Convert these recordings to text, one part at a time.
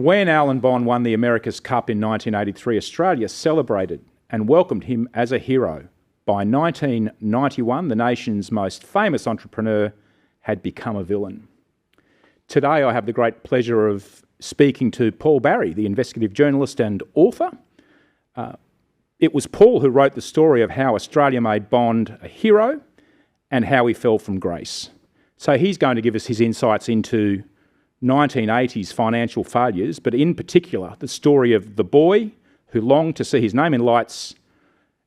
When Alan Bond won the America's Cup in 1983, Australia celebrated and welcomed him as a hero. By 1991, the nation's most famous entrepreneur had become a villain. Today, I have the great pleasure of speaking to Paul Barry, the investigative journalist and author. It was Paul who wrote the story of how Australia made Bond a hero and how he fell from grace. So he's going to give us his insights into 1980's financial failures, but in particular, the story of the boy who longed to see his name in lights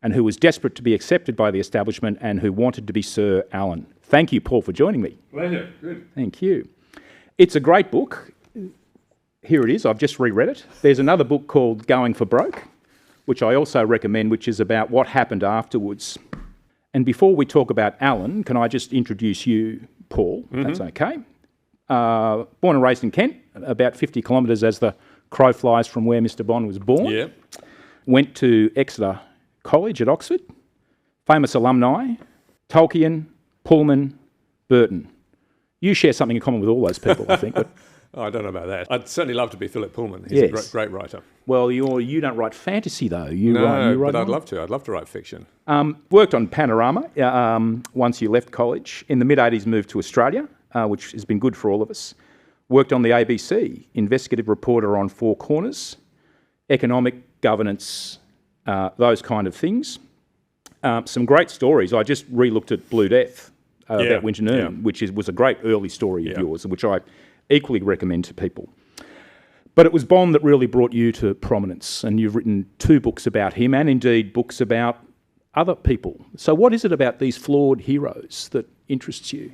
and who was desperate to be accepted by the establishment and who wanted to be Sir Alan. Thank you, Paul, for joining me. Pleasure. Good. Thank you. It's a great book. Here it is. I've just reread it. There's another book called Going for Broke, which I also recommend, which is about what happened afterwards. And before we talk about Alan, can I just introduce you, Paul, if that's okay? Born and raised in Kent, about 50 kilometres as the crow flies from where Mr Bond was born. Yeah. Went to Exeter College at Oxford. Famous alumni, Tolkien, Pullman, Burton. You share something in common with all those people, I think. But Oh, I don't know about that. I'd certainly love to be Philip Pullman. He's a great writer. Well, you don't write fantasy, though. You write but I'd love to. I'd love to write fiction. Worked on Panorama once you left college. In the mid-'80s, moved to Australia, which has been good for all of us. Worked on the ABC, investigative reporter on Four Corners, economic governance, those kind of things. Some great stories. I just re-looked at Blue Death about Winter Noon, which was a great early story of yours, which I equally recommend to people. But it was Bond that really brought you to prominence, and you've written 2 books about him and indeed books about other people. So what is it about these flawed heroes that interests you?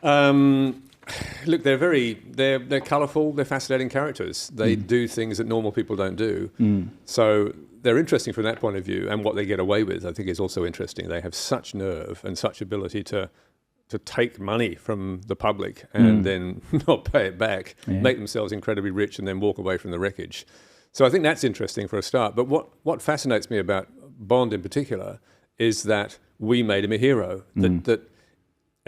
Look, they're colourful, they're fascinating characters. They do things that normal people don't do. So they're interesting from that point of view, and what they get away with, I think, is also interesting. They have such nerve and such ability to take money from the public and then not pay it back, make themselves incredibly rich and then walk away from the wreckage. So I think that's interesting for a start. But what fascinates me about Bond in particular is that we made him a hero. And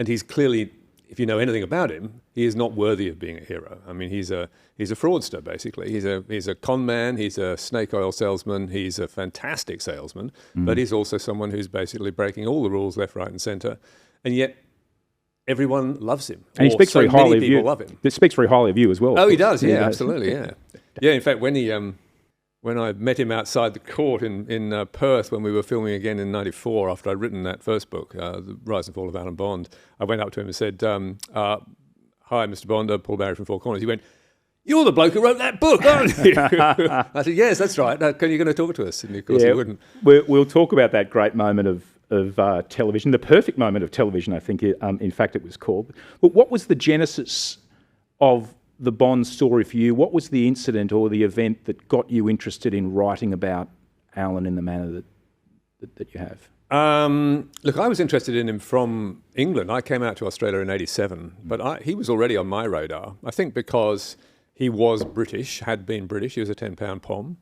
he's clearly, if you know anything about him, he is not worthy of being a hero. I mean, he's a fraudster, basically. He's a con man, he's a snake oil salesman, he's a fantastic salesman, but he's also someone who's basically breaking all the rules left, right and centre. And yet everyone loves him. And he speaks very highly of you. Love him. It speaks very highly of you as well. Oh, he does, absolutely, yeah. Yeah, in fact, when I met him outside the court in Perth when we were filming again in 94, after I'd written that first book, The Rise and Fall of Alan Bond, I went up to him and said, hi, Mr. Bond, Paul Barry from Four Corners. He went, "You're the bloke who wrote that book, aren't you?" I said, "Yes, that's right. Are you going to talk to us?" And of course he wouldn't. We'll talk about that great moment of television, the perfect moment of television, I think, in fact it was called. But what was the genesis of the Bond story for you? What was the incident or the event that got you interested in writing about Alan in the manner that you have? Look, I was interested in him from England. I came out to Australia in 87, but he was already on my radar, I think because he was British, had been British. He was a 10-pound pom,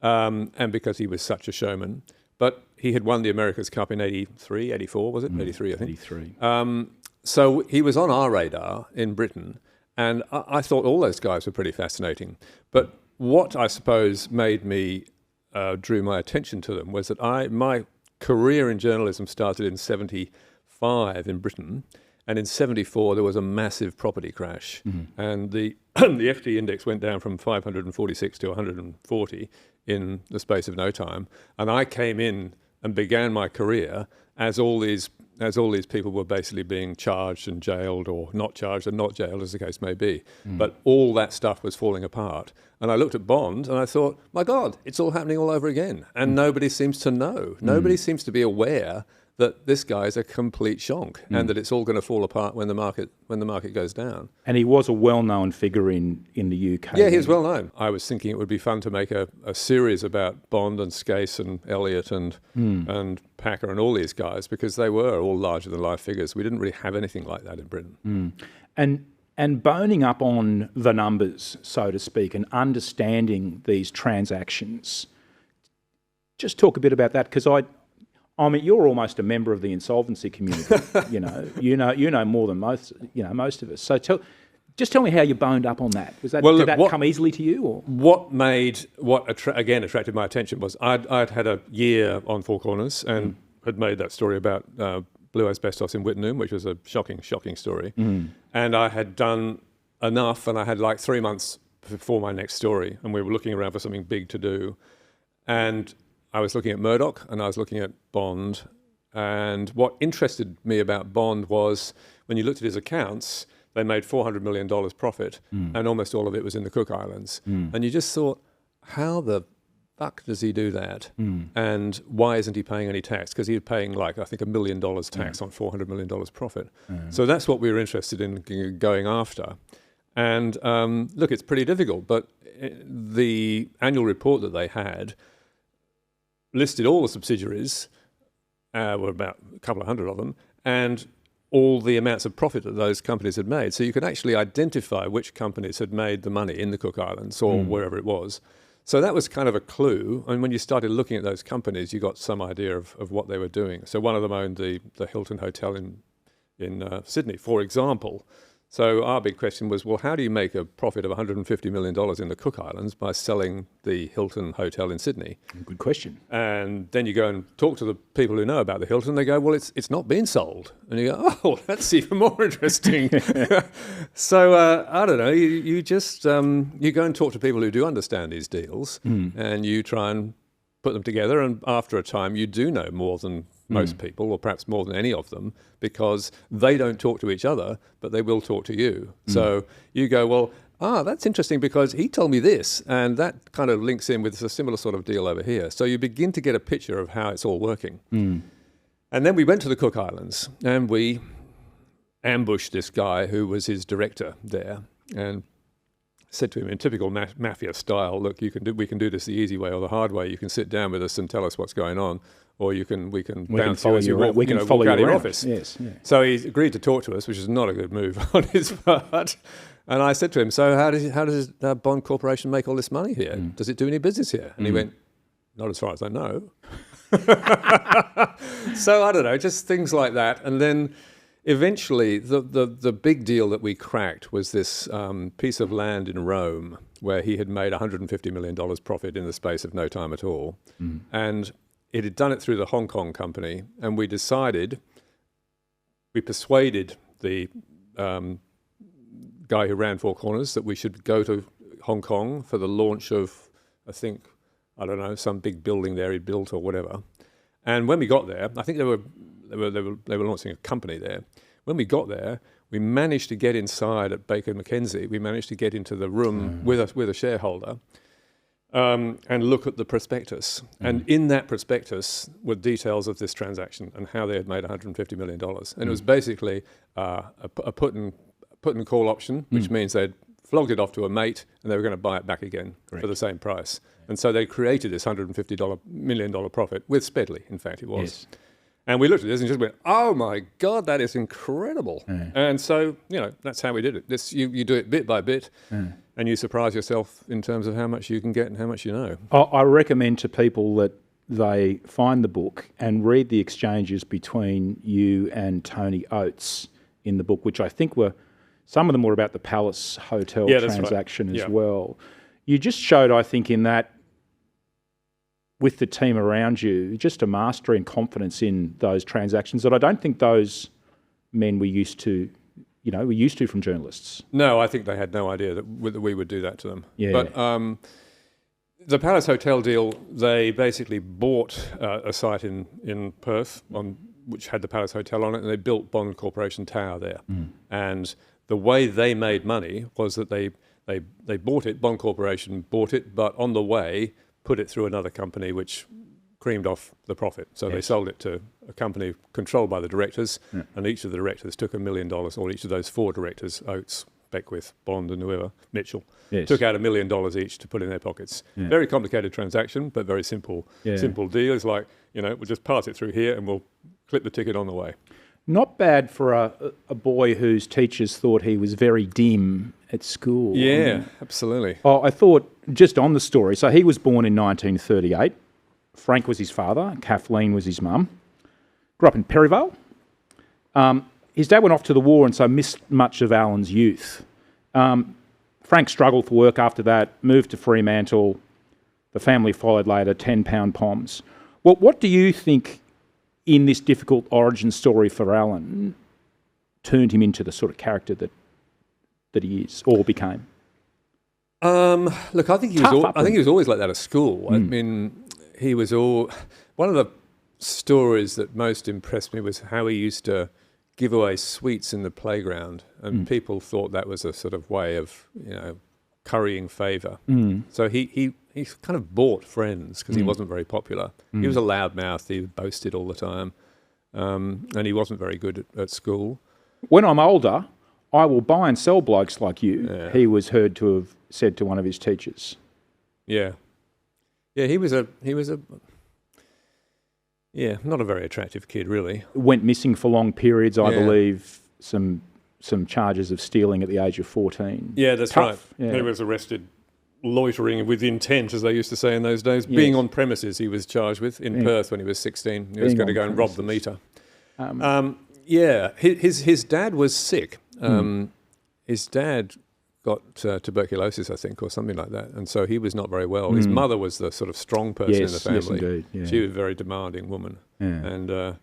and because he was such a showman. But he had won the America's Cup in 83, 84, was it? 83, I think. 83. So he was on our radar in Britain, and I thought all those guys were pretty fascinating. But what I suppose made me, drew my attention to them was that my career in journalism started in 75 in Britain, and in 74 there was a massive property crash, and the FT index went down from 546 to 140 in the space of no time. And I came in and began my career as all these people were basically being charged and jailed, or not charged and not jailed, as the case may be. But all that stuff was falling apart. And I looked at Bond and I thought, my God, it's all happening all over again. And nobody seems to know. Nobody seems to be aware that this guy's a complete shonk and that it's all going to fall apart when the market goes down. And he was a well-known figure in the UK. Yeah, he was well known. I was thinking it would be fun to make a series about Bond and Skase and Elliot and Packer and all these guys, because they were all larger-than-life figures. We didn't really have anything like that in Britain. And boning up on the numbers, so to speak, and understanding these transactions. Just talk a bit about that, because I mean, you're almost a member of the insolvency community. you know more than most of us. So Just tell me how you boned up on that. Did that come easily to you? Or? What attracted my attention was I'd had a year on Four Corners and had made that story about blue asbestos in Wittenoom, which was a shocking story. And I had done enough, and I had like 3 months before my next story, and we were looking around for something big to do. And I was looking at Murdoch, and I was looking at Bond. And what interested me about Bond was when you looked at his accounts, they made $400 million profit, and almost all of it was in the Cook Islands. And you just thought, how the fuck does he do that? And why isn't he paying any tax? Because he was paying I think $1 million tax on $400 million profit. So that's what we were interested in going after. And look, it's pretty difficult, but the annual report that they had listed all the subsidiaries, were about a couple of hundred of them, and all the amounts of profit that those companies had made. So you could actually identify which companies had made the money in the Cook Islands or wherever it was. So that was kind of a clue. And when you started looking at those companies, you got some idea of what they were doing. So one of them owned the Hilton Hotel in Sydney, for example. So our big question was, well, how do you make a profit of $150 million in the Cook Islands by selling the Hilton Hotel in Sydney? Good question. And then you go and talk to the people who know about the Hilton. They go, well, it's not been sold. And you go, oh, that's even more interesting. So I don't know. You just you go and talk to people who do understand these deals, and you try and put them together. And after a time, you do know more than most people, or perhaps more than any of them, because they don't talk to each other, but they will talk to you. So you go, well, that's interesting because he told me this, and that kind of links in with a similar sort of deal over here. So you begin to get a picture of how it's all working. And then we went to the Cook Islands, and we ambushed this guy who was his director there, and said to him in typical mafia style, look, we can do this the easy way or the hard way. You can sit down with us and tell us what's going on, or we can bounce you as you walk, walk out of your office. Yes, yeah. So he agreed to talk to us, which is not a good move on his part. And I said to him, so how does Bond Corporation make all this money here? Does it do any business here? And he went, not as far as I know. So I don't know, just things like that. And then eventually the big deal that we cracked was this piece of land in Rome where he had made $150 million profit in the space of no time at all. And it had done it through the Hong Kong company, and we persuaded the guy who ran Four Corners that we should go to Hong Kong for the launch of, I don't know, some big building there he'd built or whatever. And when we got there, I think they were launching a company there. When we got there, we managed to get inside at Baker McKenzie. We managed to get into the room with a shareholder. And look at the prospectus. And in that prospectus were details of this transaction and how they had made $150 million. And it was basically a put and call option, which means they'd flogged it off to a mate and they were going to buy it back again for the same price. And so they created this $150 million profit with Spedley, in fact it was. Yes. And we looked at this and just went, oh my God, that is incredible. And so, that's how we did it. You do it bit by bit. And you surprise yourself in terms of how much you can get and how much you know. I recommend to people that they find the book and read the exchanges between you and Tony Oates in the book, which I think some of them were about the Palace Hotel transaction as well. You just showed, I think, in that, with the team around you, just a mastery and confidence in those transactions that I don't think those men were used to from journalists. No, I think they had no idea that we would do that to them. Yeah. But the Palace Hotel deal, they basically bought a site in Perth which had the Palace Hotel on it, and they built Bond Corporation Tower there. And the way they made money was that they bought it, Bond Corporation bought it, but on the way put it through another company which creamed off the profit. So they sold it to a company controlled by the directors, and each of the directors took $1 million, or each of those four directors, Oates, Beckwith, Bond and whoever, Mitchell, took out $1 million each to put in their pockets. Very complicated transaction, but very simple deal. It's like, we'll just pass it through here and we'll clip the ticket on the way. Not bad for a boy whose teachers thought he was very dim at school. Yeah, absolutely. Oh, I thought, just on the story, so he was born in 1938. Frank was his father, Kathleen was his mum. Grew up in Perryvale. His dad went off to the war and so missed much of Alan's youth. Frank struggled for work after that, moved to Fremantle. The family followed later, £10 POMs. Well, what do you think in this difficult origin story for Alan turned him into the sort of character that he is or became? Look, I think he was always like that at school. I mean, he was one of the stories that most impressed me was how he used to give away sweets in the playground, and people thought that was a sort of way of, currying favour. So he kind of bought friends because he wasn't very popular. He was a loudmouth. He boasted all the time, and he wasn't very good at school. When I'm older, I will buy and sell blokes like you. Yeah. He was heard to have said to one of his teachers. Yeah, he was not a very attractive kid, really. Went missing for long periods, I believe. Some charges of stealing at the age of 14. Yeah, that's Tough. right. Yeah. He was arrested loitering with intent, as they used to say in those days. Yes. Being on premises, he was charged with in Perth when he was 16. He was going to go and rob the meter. His dad was sick. His dad got tuberculosis, I think, or something like that, and so he was not very well. His mother was the sort of strong person in the family. Yes, indeed. Yeah. She was a very demanding woman, and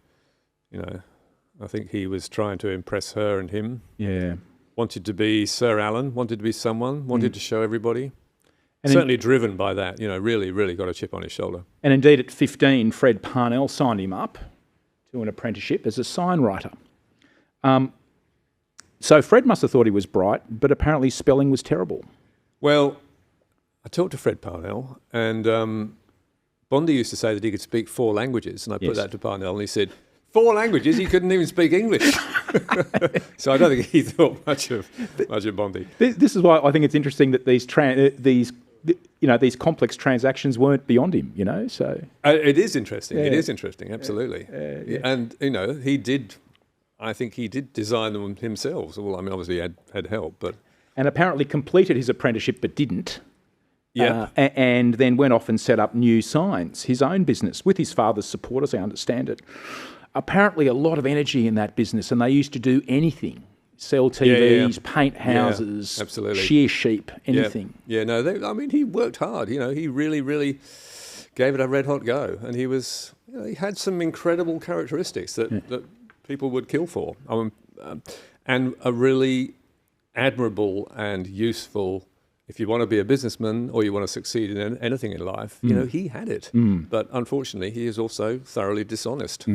I think he was trying to impress her and him. Yeah, wanted to be Sir Alan, wanted to be someone, wanted to show everybody. And certainly driven by that, really, really got a chip on his shoulder. And indeed, at 15, Fred Parnell signed him up to an apprenticeship as a sign writer. So Fred must have thought he was bright, but apparently spelling was terrible. Well, I talked to Fred Parnell, and Bondi used to say that he could speak 4 languages, and I put that to Parnell, and he said, 4 languages? He couldn't even speak English. So I don't think he thought much of Bondi. This is why I think it's interesting that these complex transactions weren't beyond him. So it is interesting. It is interesting, absolutely. And I think he did design them himself. Well, I mean, obviously he had help, but and apparently completed his apprenticeship, but didn't. Yeah, and then went off and set up New Signs, his own business, with his father's support, as I understand it. Apparently, a lot of energy in that business, and they used to do anything: sell TVs, paint houses, absolutely, shear sheep, anything. Yeah, no, he worked hard. He really, really gave it a red hot go, and he was, he had some incredible characteristics that people would kill for, and a really admirable and useful. If you want to be a businessman or you want to succeed in anything in life, he had it. But unfortunately, he is also thoroughly dishonest.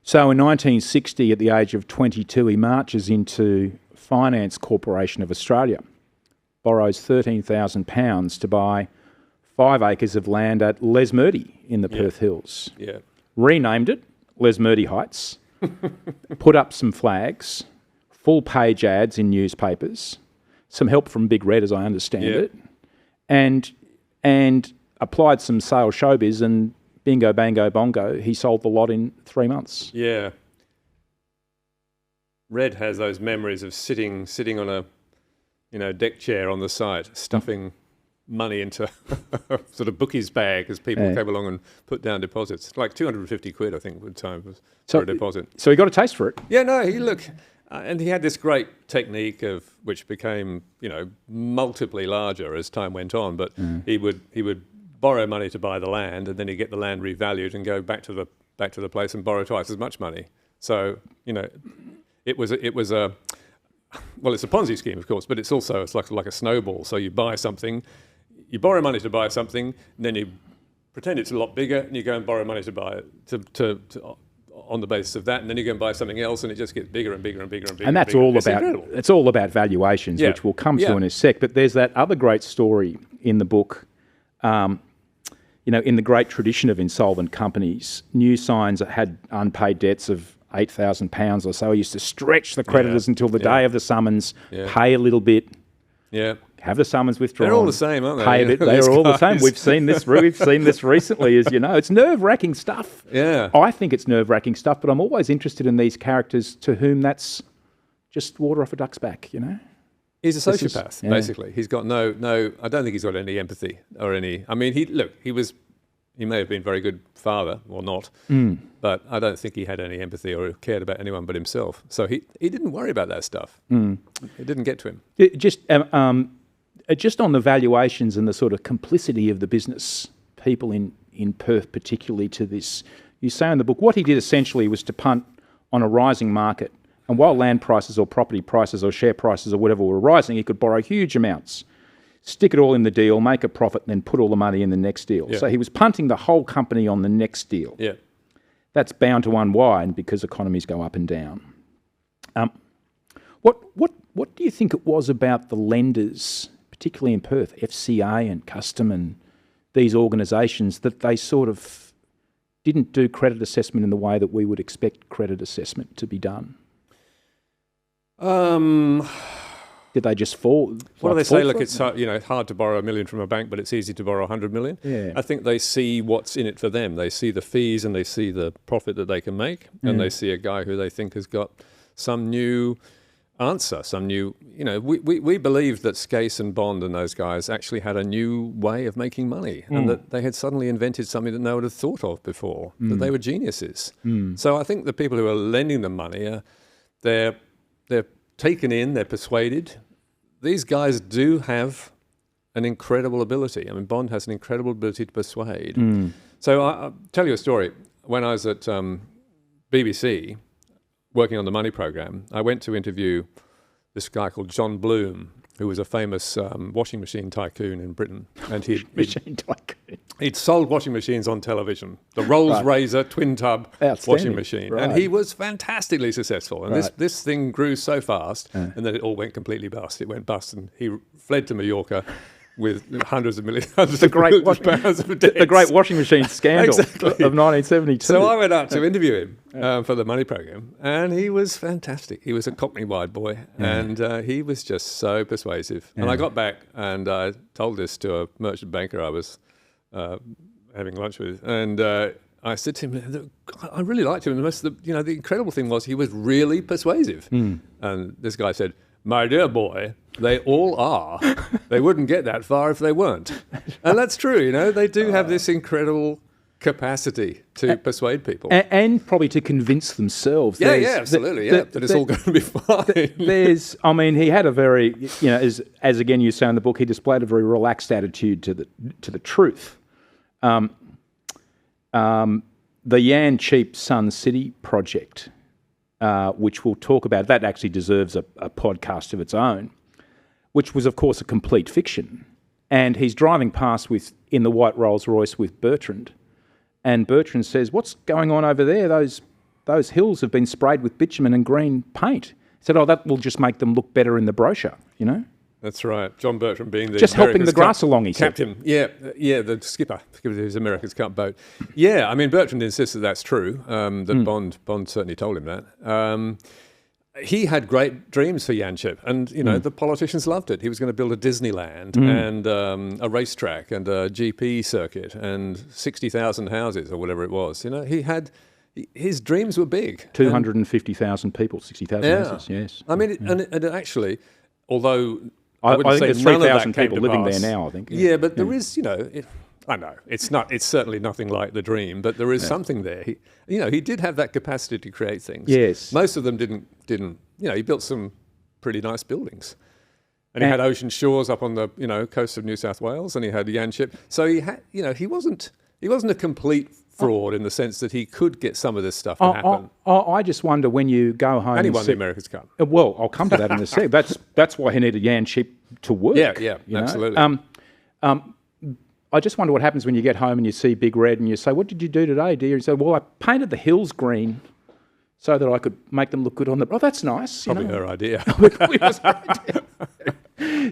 So in 1960, at the age of 22, he marches into Finance Corporation of Australia, borrows £13,000 to buy 5 acres of land at Lesmurdie in the Perth Hills. Yeah. Renamed it Lesmurdie Heights, put up some flags, full-page ads in newspapers, some help from Big Red, as I understand it, and applied some sales showbiz, and bingo, bango, bongo, he sold the lot in 3 months. Yeah. Red has those memories of sitting on a deck chair on the site, stuffing money into a sort of bookie's bag as people came along and put down deposits. Like 250 quid, I think, at the time was for a deposit. So he got a taste for it. Yeah, no, and he had this great technique which became, multiply larger as time went on. But he would borrow money to buy the land, and then he'd get the land revalued and go back to the place and borrow twice as much money. So it was a well, it's a Ponzi scheme, of course, but it's like a snowball. So you buy something, you borrow money to buy something, and then you pretend it's a lot bigger, and you go and borrow money to buy it on the basis of that, and then you go and buy something else, and it just gets bigger and bigger and bigger and bigger. And that's it's all about valuations, which we'll come to in a sec. But there's that other great story in the book. In the great tradition of insolvent companies, New Signs had unpaid debts of £8,000 or so. He used to stretch the creditors until the day of the summons, pay a little bit, have the summons withdrawn. They're all the same, aren't they? Pay a bit. They're all the same. We've seen this recently, as you know. It's nerve-wracking stuff. Yeah. I think it's nerve-wracking stuff, but I'm always interested in these characters to whom that's just water off a duck's back, He's a sociopath, basically. He's got no. I don't think he's got any empathy or any. I mean, he was He may have been a very good father or not, but I don't think he had any empathy or cared about anyone but himself. So he didn't worry about that stuff. It didn't get to him. Just on the valuations and the sort of complicity of the business people in Perth, particularly to this, you say in the book, what he did essentially was to punt on a rising market. And while land prices or property prices or share prices or whatever were rising, he could borrow huge amounts, stick it all in the deal, make a profit, and then put all the money in the next deal. Yeah. So he was punting the whole company on the next deal. Yeah. That's bound to unwind because economies go up and down. What do you think it was about the lenders, particularly in Perth, FCA and Custom and these organisations, that they sort of didn't do credit assessment in the way that we would expect credit assessment to be done? Did they just fall? What do they say? Look, it's hard to borrow $1 million from a bank, but it's easy to borrow $100 million. Yeah. I think they see what's in it for them. They see the fees and they see the profit that they can make, and they see a guy who they think has got some new answer, some new. We believed that Skase and Bond and those guys actually had a new way of making money, and that they had suddenly invented something that no one had thought of before. That they were geniuses. So I think the people who are lending them money, they're taken in, they're persuaded. These guys do have an incredible ability. I mean, Bond has an incredible ability to persuade. So I'll tell you a story. When I was at BBC working on the Money Programme, I went to interview this guy called John Bloom, who was a famous washing machine tycoon in Britain. And he'd sold washing machines on television. The Rolls Razor twin tub washing machine. Right. And he was fantastically successful. And this thing grew so fast, and then it all went completely bust. It went bust, and he fled to Mallorca with hundreds of millions of pounds of debts. The great washing machine scandal of 1972. So I went up to interview him for the Money Programme, and he was fantastic. He was a Cockney-wide boy, and he was just so persuasive. And I got back, and I told this to a merchant banker I was having lunch with, and I said to him, I really liked him. The incredible thing was he was really persuasive. And this guy said, "My dear boy, they all are. They wouldn't get that far if they weren't." And that's true, they do have this incredible capacity to persuade people. And probably to convince themselves. Yeah, absolutely, that it's all going to be fine. He had a very, as again you say in the book, he displayed a very relaxed attitude to the truth. The Yanchep Sun City project, which we'll talk about, that actually deserves a podcast of its own, which was, of course, a complete fiction. And he's driving past in the white Rolls Royce with Bertrand, and Bertrand says, "What's going on over there? Those hills have been sprayed with bitumen and green paint." He said, "Oh, that will just make them look better in the brochure, That's right. John Bertrand being the just helping the grass along, he captain. said. Yeah, the skipper of his America's Cup boat. Yeah, I mean, Bertrand insists that that's true, that Bond certainly told him that. He had great dreams for Yanchep, and, the politicians loved it. He was going to build a Disneyland and a racetrack and a GP circuit and 60,000 houses or whatever it was. His dreams were big. 250,000 people, 60,000 houses, yes. I mean, and actually, although I wouldn't think say there's none of that 3,000 came people to living pass. there now, I think. Yeah, but there is, I know it's certainly nothing like the dream, but there is something there. He did have that capacity to create things. Yes. Most of them didn't. He built some pretty nice buildings, and he had ocean shores up on the coast of New South Wales, and he had Yanchep. So he had, he wasn't a complete fraud in the sense that he could get some of this stuff to happen. I just wonder when you go home. And he won the America's Cup. Well, I'll come to that in a sec. That's why he needed Yanchep to work. Yeah, absolutely. I just wonder what happens when you get home and you see Big Red and you say, "What did you do today, dear?" And you say, "Well, I painted the hills green so that I could make them look good on the..." Oh, that's nice. Probably her idea.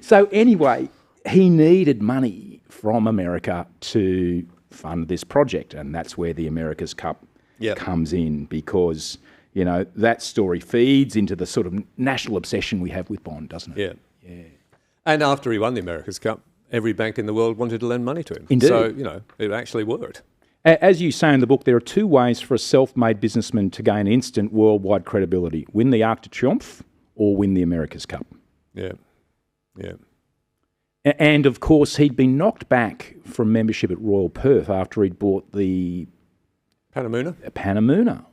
So anyway, he needed money from America to fund this project, and that's where the America's Cup comes in, because that story feeds into the sort of national obsession we have with Bond, doesn't it? Yeah. And after he won the America's Cup, every bank in the world wanted to lend money to him. Indeed. So, it actually worked. As you say in the book, there are two ways for a self-made businessman to gain instant worldwide credibility: win the Arc de Triomphe or win the America's Cup. Yeah. And, of course, he'd been knocked back from membership at Royal Perth after he'd bought the Panamuna.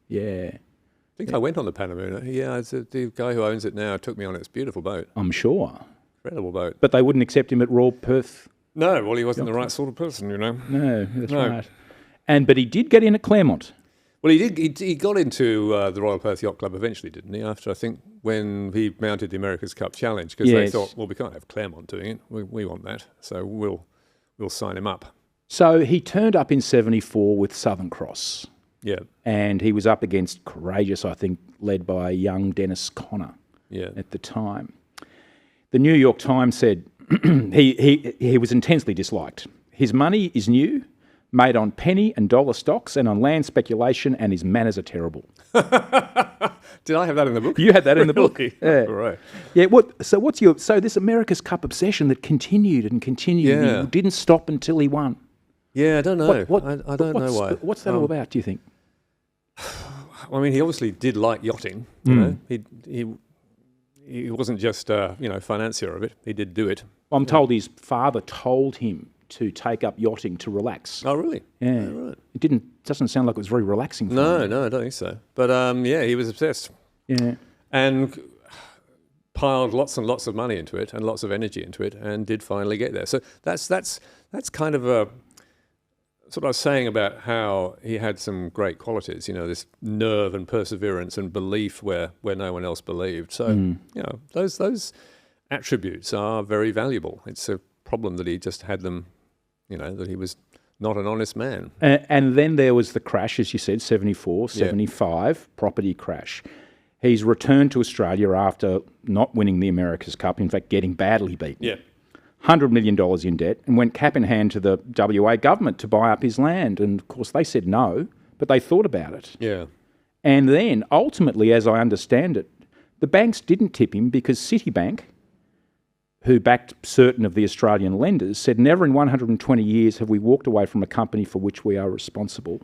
Yeah. I think I went on the Panamuna. Yeah, the guy who owns it now took me on it. It's a beautiful boat. I'm sure. Incredible boat. But they wouldn't accept him at Royal Perth? No, well, he wasn't the right sort of person, No, that's right. But he did get in at Claremont. Well, he did. He got into the Royal Perth Yacht Club eventually, didn't he? After, I think, when he mounted the America's Cup Challenge, because they thought, well, we can't have Claremont doing it. We want that, so we'll sign him up. So he turned up in 74 with Southern Cross. Yeah. And he was up against Courageous, I think, led by young Dennis Connor at the time. The New York Times said he was intensely disliked. His money is new, made on penny and dollar stocks and on land speculation, and his manners are terrible. Did I have that in the book? You had that in the book. Yeah. Right. Yeah. So this America's Cup obsession that continued and continued, he didn't stop until he won. Yeah, I don't know. I don't know why. What's that all about, do you think? I mean, he obviously did like yachting. You know, he wasn't just financier of it. He did do it. Well, I'm told his father told him to take up yachting to relax. Oh, really? Yeah. Oh, right. It doesn't sound like it was very relaxing for him. No, I don't think so. But he was obsessed. Yeah. And piled lots and lots of money into it and lots of energy into it, and did finally get there. So that's kind of a. That's what I was saying about how he had some great qualities, this nerve and perseverance and belief where no one else believed. So, those attributes are very valuable. It's a problem that he just had them, that he was not an honest man. And then there was the crash, as you said, 74, 75, property crash. He's returned to Australia after not winning the America's Cup, in fact, getting badly beaten. Yeah. $100 million in debt, and went cap in hand to the WA government to buy up his land. And, of course, they said no, but they thought about it. Yeah. And then, ultimately, as I understand it, the banks didn't tip him because Citibank, who backed certain of the Australian lenders, said never in 120 years have we walked away from a company for which we are responsible.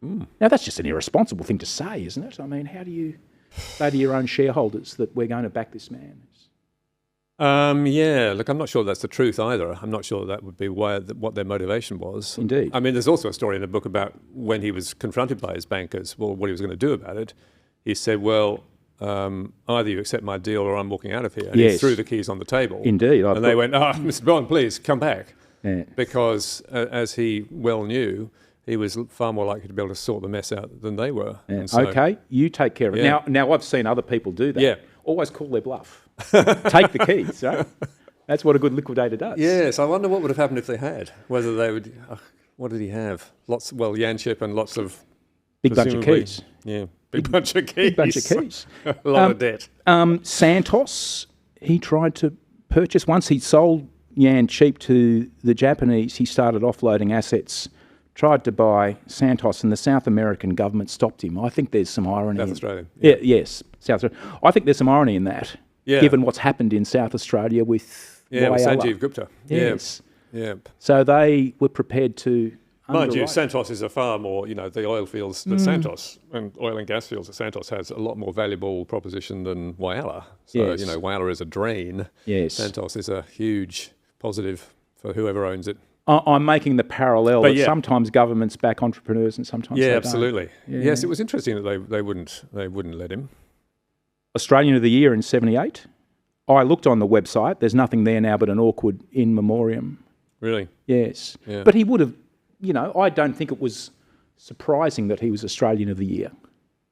Now, that's just an irresponsible thing to say, isn't it? I mean, how do you say to your own shareholders that we're going to back this man? Look, I'm not sure that's the truth either. I'm not sure that would be what their motivation was. Indeed. I mean, there's also a story in the book about when he was confronted by his bankers, what he was going to do about it. He said, well, either you accept my deal or I'm walking out of here. And he threw the keys on the table. Indeed. And they went, Mr. Bond, please, come back. Yeah. Because, as he well knew, he was far more likely to be able to sort the mess out than they were. Yeah. So, okay, you take care of it. Yeah. Now, I've seen other people do that. Yeah. Always call their bluff. Take the keys, right? That's what a good liquidator does. Yes, I wonder what would have happened if they had. Whether they would... what did he have? Yanchep and lots of... Big bunch of keys. Yeah, big bunch of keys. Big bunch of keys. A lot of debt. Santos, he tried to purchase. Once he sold Yanchep to the Japanese, he started offloading assets, tried to buy Santos, and the South American government stopped him. I think there's some irony. South Australia. Yeah. Yes, South Australia. I think there's some irony in that, given what's happened in South Australia with with Sanjeev Gupta. Yes. Yeah. So they were prepared to Mind you, Santos is a far more, the oil fields that Santos and oil and gas fields that Santos has a lot more valuable proposition than Whyalla. So, Whyalla is a drain. Yes. Santos is a huge positive for whoever owns it. I'm making the parallel that sometimes governments back entrepreneurs and sometimes they absolutely. don't. Yeah. Yes, it was interesting that they wouldn't let him. Australian of the Year in 78. I looked on the website. There's nothing there now but an awkward in memoriam. Really? Yes. Yeah. But he would have, I don't think it was surprising that he was Australian of the Year.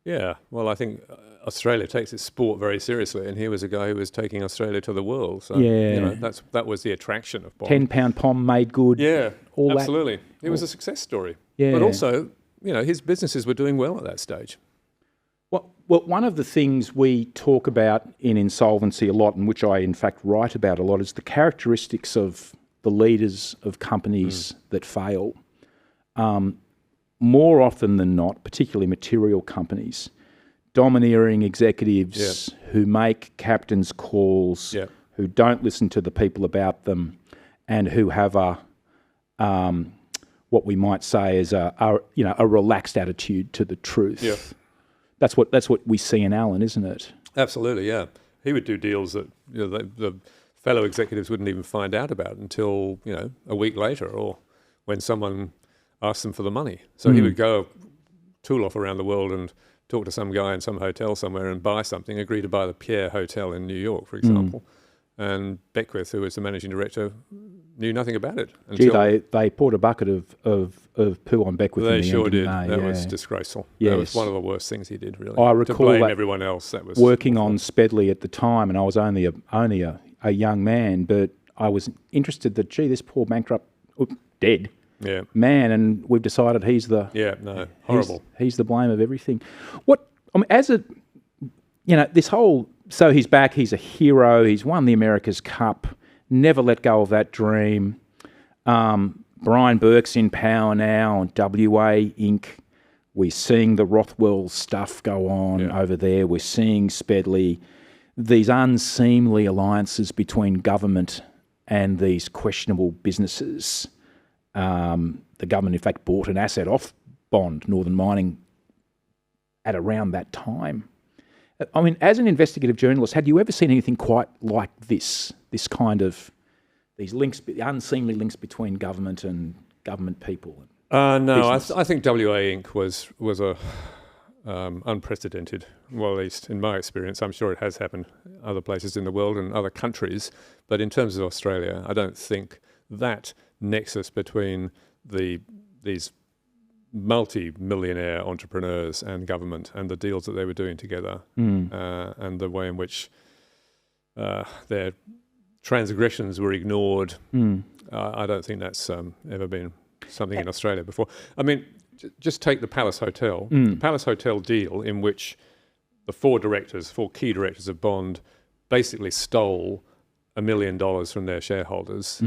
Yeah. Well, I think Australia takes its sport very seriously, and he was a guy who was taking Australia to the world. So, that was the attraction of Bond. 10-pound pom made good. Yeah, all absolutely. That. It was a success story. Yeah. But also, his businesses were doing well at that stage. Well, one of the things we talk about in Insolvency a lot, and which I in fact write about a lot, is the characteristics of the leaders of companies that fail. More often than not, particularly material companies, domineering executives who make captain's calls, who don't listen to the people about them, and who have what we might say is a relaxed attitude to the truth. Yeah. That's what we see in Alan, isn't it? Absolutely, yeah. He would do deals that the fellow executives wouldn't even find out about until, a week later or when someone asked them for the money. So he would go tool off around the world and talk to some guy in some hotel somewhere and buy something, agree to buy the Pierre Hotel in New York, for example. And Beckwith, who was the managing director, knew nothing about it. They poured a bucket of poo on Beckwith. They in the sure end, did. didn't That they? was disgraceful. Yes. That was one of the worst things he did, really. I recall to blame that everyone else. That was working on Spedley at the time, and I was only a young man, but I was interested that, this poor bankrupt, dead man, and we've decided he's the horrible. He's the blame of everything. This whole. So he's back, he's a hero, he's won the America's Cup, never let go of that dream. Brian Burke's in power now on WA Inc. We're seeing the Rothwell stuff go on over there. We're seeing Spedley, these unseemly alliances between government and these questionable businesses. The government, in fact, bought an asset off Bond, Northern Mining, at around that time. I mean, as an investigative journalist, had you ever seen anything quite like this? This kind of, these links, unseemly links between government and government people? No, I think WA Inc. was a unprecedented, well, at least in my experience. I'm sure it has happened other places in the world and other countries, but in terms of Australia, I don't think that nexus between these multi-millionaire entrepreneurs and government and the deals that they were doing together and the way in which their transgressions were ignored. I don't think that's ever been something in Australia before. I mean, just take the Palace Hotel. The Palace Hotel deal, in which the four key directors of Bond basically stole $1 million from their shareholders.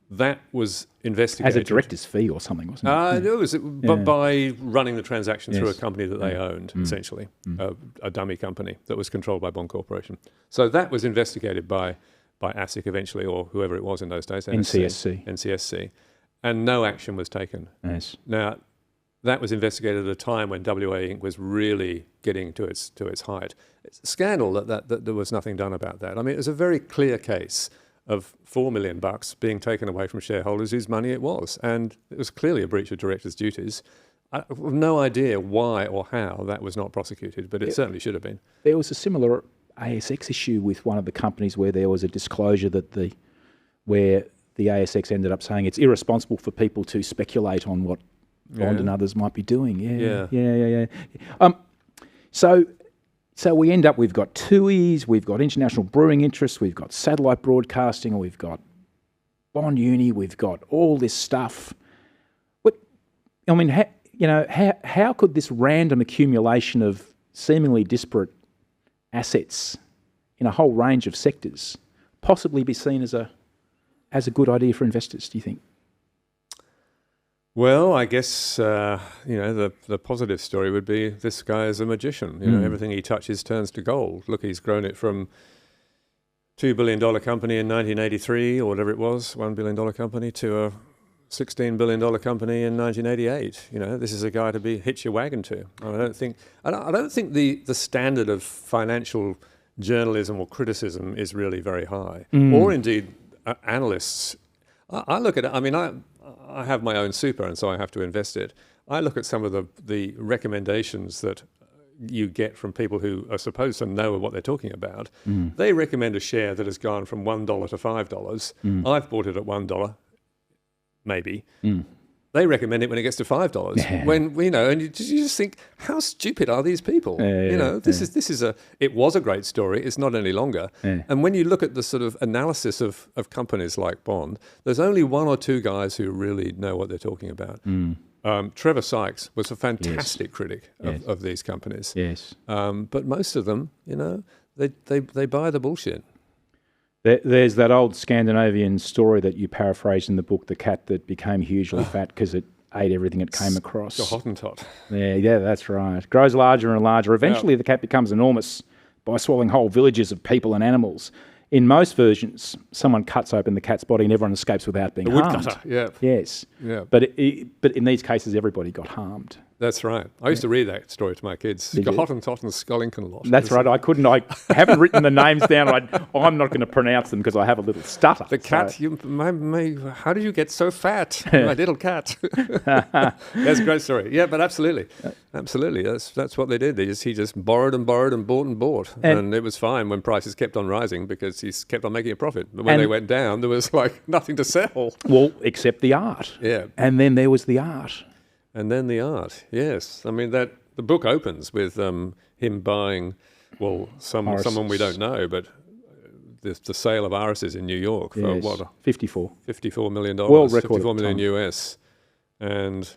That was investigated. As a director's fee or something, wasn't it? It was by running the transaction through a company that they owned, essentially, a dummy company that was controlled by Bond Corporation. So that was investigated by ASIC eventually, or whoever it was in those days. NCSC. And no action was taken. Yes. Now, that was investigated at a time when WA Inc. was really getting to its height. It's a scandal that there was nothing done about that. I mean, it was a very clear case of $4 million being taken away from shareholders whose money it was. And it was clearly a breach of directors' duties. I have no idea why or how that was not prosecuted, but it certainly should have been. There was a similar ASX issue with one of the companies where there was a disclosure that where the ASX ended up saying it's irresponsible for people to speculate on what Bond and others might be doing. Yeah. So we end up, we've got TUIs, we've got international brewing interests, we've got satellite broadcasting, we've got Bond Uni, we've got all this stuff. How could this random accumulation of seemingly disparate assets in a whole range of sectors possibly be seen as a good idea for investors, do you think? Well, I guess, the positive story would be this guy is a magician. Everything he touches turns to gold. Look, he's grown it from $2 billion company in 1983 or whatever it was, $1 billion company, to a $16 billion company in 1988. This is a guy to hitch your wagon to. I don't think the standard of financial journalism or criticism is really very high, or indeed analysts. I look at it. I mean, I have my own super, and so I have to invest it. I look at some of the recommendations that you get from people who are supposed to know what they're talking about. They recommend a share that has gone from $1 to $5. I've bought it at $1, maybe. They recommend it when it gets to $5. And you just think, how stupid are these people? It was a great story. It's not any longer. And when you look at the sort of analysis of companies like Bond, there's only one or two guys who really know what they're talking about. Trevor Sykes was a fantastic critic of these companies. Yes. But most of them, they buy the bullshit. There's that old Scandinavian story that you paraphrased in the book, the cat that became hugely fat because it ate everything it came across. The Hottentot. Yeah, that's right. It grows larger and larger. Eventually, the cat becomes enormous by swallowing whole villages of people and animals. In most versions, someone cuts open the cat's body and everyone escapes without being harmed. Woodcutter, yeah. Yes. Yeah. But in these cases, everybody got harmed. That's right. I used to read that story to my kids. Hottentot and Scollington lot. That's right. I haven't written the names down. I'm not going to pronounce them because I have a little stutter. The cat, how did you get so fat? My little cat. That's a great story. Yeah, but absolutely. Absolutely. That's what they did. He just borrowed and borrowed and bought and bought. And it was fine when prices kept on rising because he kept on making a profit. But when they went down, there was like nothing to sell. Well, except the art. Yeah. And then there was the art. And then the art, yes. I mean, the book opens with him buying, someone we don't know, but the sale of irises in New York for what? $54 million. World record. $54 million US. And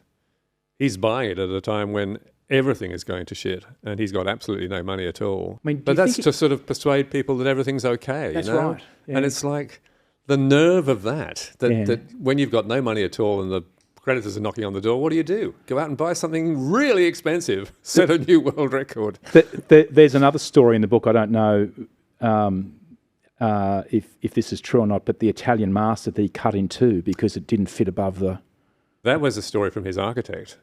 he's buying it at a time when everything is going to shit and he's got absolutely no money at all. But that's to sort of persuade people that everything's okay. That's right. Yeah. And it's like the nerve of that when you've got no money at all and the creditors are knocking on the door, what do? Go out and buy something really expensive, set a new world record. There's another story in the book, I don't know if this is true or not, but the Italian master that he cut in two because it didn't fit above the... That was a story from his architect,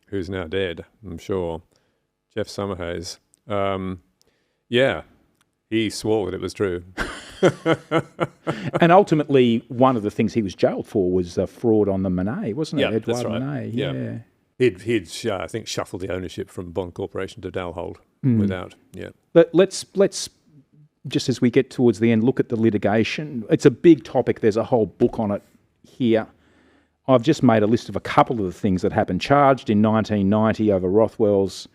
who's now dead, I'm sure, Jeff Summerhays. He swore that it was true. And ultimately, one of the things he was jailed for was fraud on the Monet, wasn't it? Yeah, that's right. Monet. Yeah. He'd I think, shuffled the ownership from Bond Corporation to Dalhold without, But let's, just as we get towards the end, look at the litigation. It's a big topic. There's a whole book on it here. I've just made a list of a couple of the things that happened. Charged in 1990 over Rothwell's,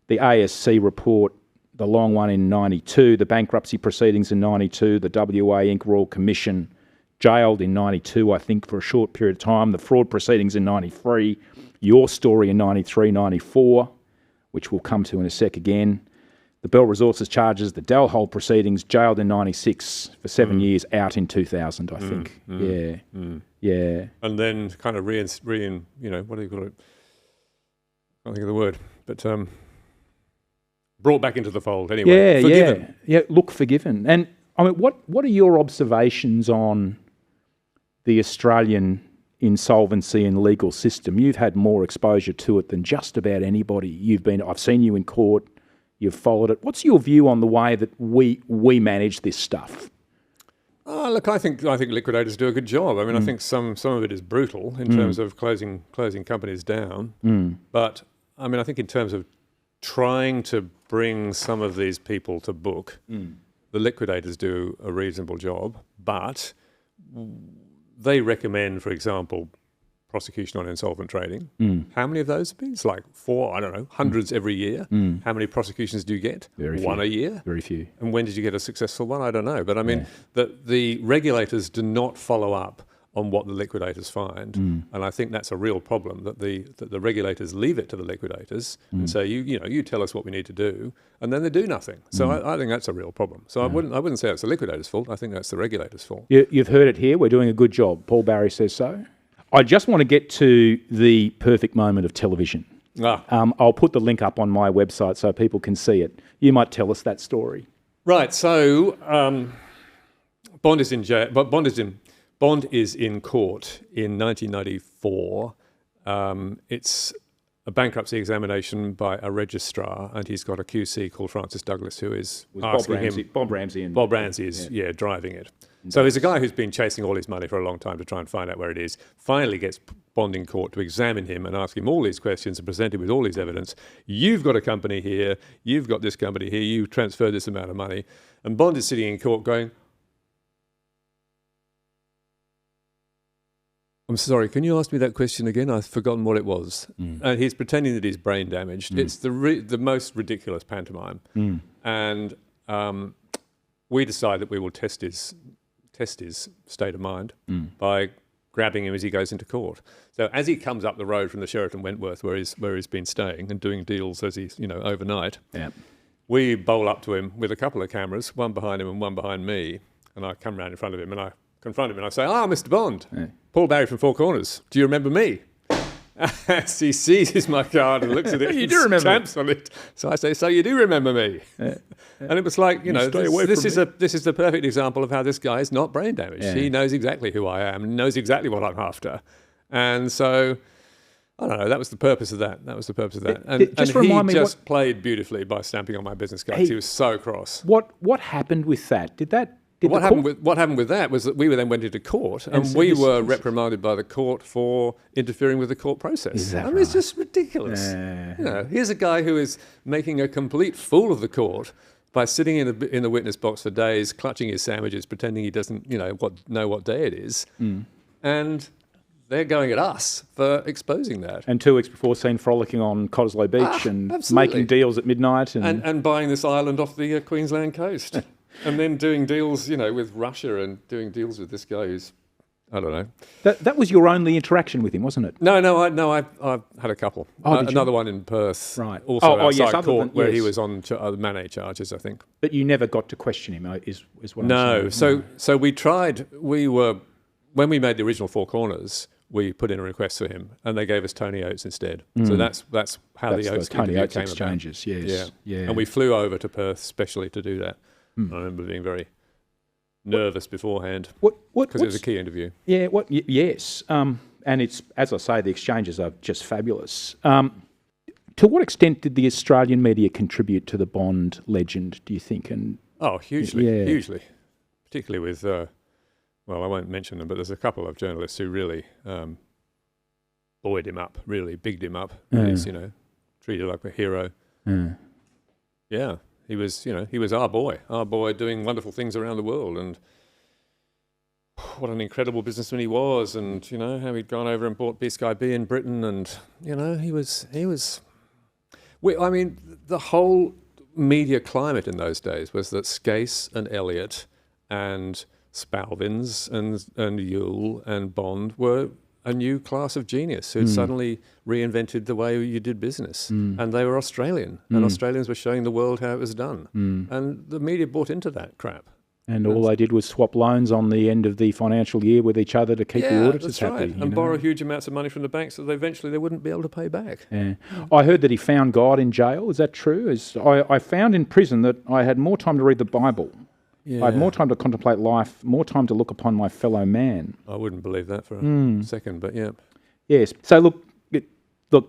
the ASC report, the long one in 92, the bankruptcy proceedings in 92, the WA Inc. Royal Commission, jailed in 92, I think, for a short period of time, the fraud proceedings in 93, your story in 93, 94, which we'll come to in a sec again, the Bell Resources charges, the Dalhold proceedings, jailed in 96 for 7 years, out in 2000, I think. Yeah. And then kind of what do you call it? I can't think of the word, but... brought back into the fold anyway. Forgiven. Yeah. Look, forgiven. And I mean, what are your observations on the Australian insolvency and legal system? You've had more exposure to it than just about anybody. I've seen you in court. You've followed it. What's your view on the way that we manage this stuff? Look, I think liquidators do a good job. I mean, I think some of it is brutal in terms of closing companies down. But I mean, I think in terms of trying to bring some of these people to book, the liquidators do a reasonable job, but they recommend, for example, prosecution on insolvent trading. How many of those have been? It's like 4, I don't know, hundreds every year. How many prosecutions do you get? Very few. One a year? Very few. And when did you get a successful one? I don't know. But I mean, the regulators do not follow up on what the liquidators find. And I think that's a real problem, that the regulators leave it to the liquidators and say, you tell us what we need to do, and then they do nothing. So I think that's a real problem. So I wouldn't say it's the liquidators' fault. I think that's the regulators' fault. You've heard it here. We're doing a good job. Paul Barry says so. I just want to get to the perfect moment of television. I'll put the link up on my website so people can see it. You might tell us that story. Right. So Bond is in jail. Bond is in court in 1994. It's a bankruptcy examination by a registrar, and he's got a QC called Francis Douglas, who is asking him... Bob Ramsey is driving it. So he's a guy who's been chasing all his money for a long time to try and find out where it is, finally gets Bond in court to examine him and ask him all these questions and present him with all these evidence. You've got a company here, you've got this company here, you transferred this amount of money. And Bond is sitting in court going, I'm sorry, can you ask me that question again? I've forgotten what it was. And he's pretending that he's brain damaged. It's the most ridiculous pantomime. And we decide that we will test his state of mind by grabbing him as he goes into court. So as he comes up the road from the Sheraton Wentworth, where he's been staying and doing deals as he's overnight, we bowl up to him with a couple of cameras, one behind him and one behind me, and I come round in front of him and I confront him and I say, Mr. Bond, Paul Barry from Four Corners, do you remember me? As he seizes my card and looks at it, you do remember stamps on it. So I say, so you do remember me? And it was like, this is the perfect example of how this guy is not brain damaged. He knows exactly who I am, knows exactly what I'm after. And so I don't know. That was the purpose of that. Just remind me, he just played beautifully by stamping on my business cards. He was so cross. What happened with that? What happened with that was that we then went into court, and we were reprimanded by the court for interfering with the court process. Is that It's just ridiculous. Here's a guy who is making a complete fool of the court by sitting in the witness box for days, clutching his sandwiches, pretending he doesn't, know what day it is, and they're going at us for exposing that. And 2 weeks before, seen frolicking on Cottesloe Beach and absolutely. making deals at midnight and buying this island off the Queensland coast. And then doing deals, with Russia and doing deals with this guy who's, I don't know. That was your only interaction with him, wasn't it? No, I've had a couple. Another one in Perth, right? Also outside court, where he was on Manate charges, I think. But you never got to question him, is what I'm saying. No, so we tried. When we made the original Four Corners, we put in a request for him, and they gave us Tony Oates instead. So that's how the Oates Tony Oates came exchanges. about. Yes, yeah. And we flew over to Perth specially to do that. I remember being very nervous beforehand because it was a key interview. Yeah. Yes. And it's, as I say, the exchanges are just fabulous. To what extent did the Australian media contribute to the Bond legend, do you think? Hugely, particularly with. I won't mention them, but there's a couple of journalists who really buoyed him up, really bigged him up. He's, treated like a hero. Yeah. He was our boy doing wonderful things around the world, and what an incredible businessman he was, and how he'd gone over and bought Biscay B in Britain, and he was. The whole media climate in those days was that Skase and Elliott and Spalvins and Yule and Bond were a new class of genius who'd suddenly reinvented the way you did business. And they were Australian, and Australians were showing the world how it was done. And the media bought into that crap. And all they did was swap loans on the end of the financial year with each other to keep the auditors that's happy. Right. And borrow huge amounts of money from the banks that eventually they wouldn't be able to pay back. Yeah. I heard that he found God in jail. Is that true? I found in prison that I had more time to read the Bible. Yeah. I had more time to contemplate life, more time to look upon my fellow man. I wouldn't believe that for a second, but yeah. Yes. So look.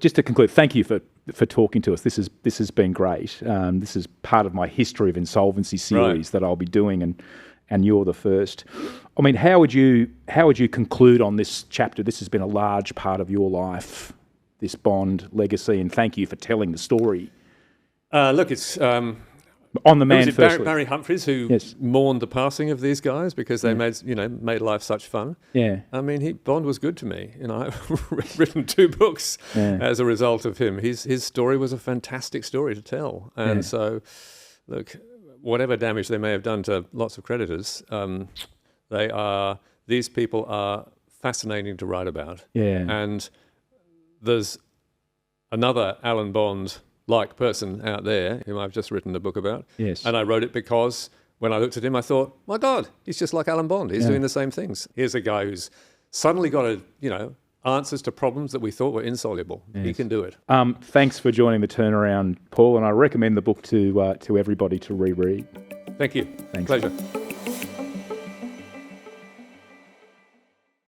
Just to conclude, thank you for talking to us. This has been great. This is part of my history of insolvency series that I'll be doing, and you're the first. I mean, how would you conclude on this chapter? This has been a large part of your life, this Bond legacy, and thank you for telling the story. It's. On the man first. Barry Humphries, who mourned the passing of these guys because they made life such fun. Yeah. I mean, Bond was good to me. I've written 2 books as a result of him. His story was a fantastic story to tell. And so, look, whatever damage they may have done to lots of creditors, these people are fascinating to write about. Yeah. And there's another Alan Bond person out there whom I've just written a book about. Yes. And I wrote it because when I looked at him, I thought, my God, he's just like Alan Bond. He's doing the same things. Here's a guy who's suddenly got answers to problems that we thought were insoluble. Yes. He can do it. Thanks for joining the turnaround, Paul, and I recommend the book to everybody to reread. Thank you. Thanks. Pleasure.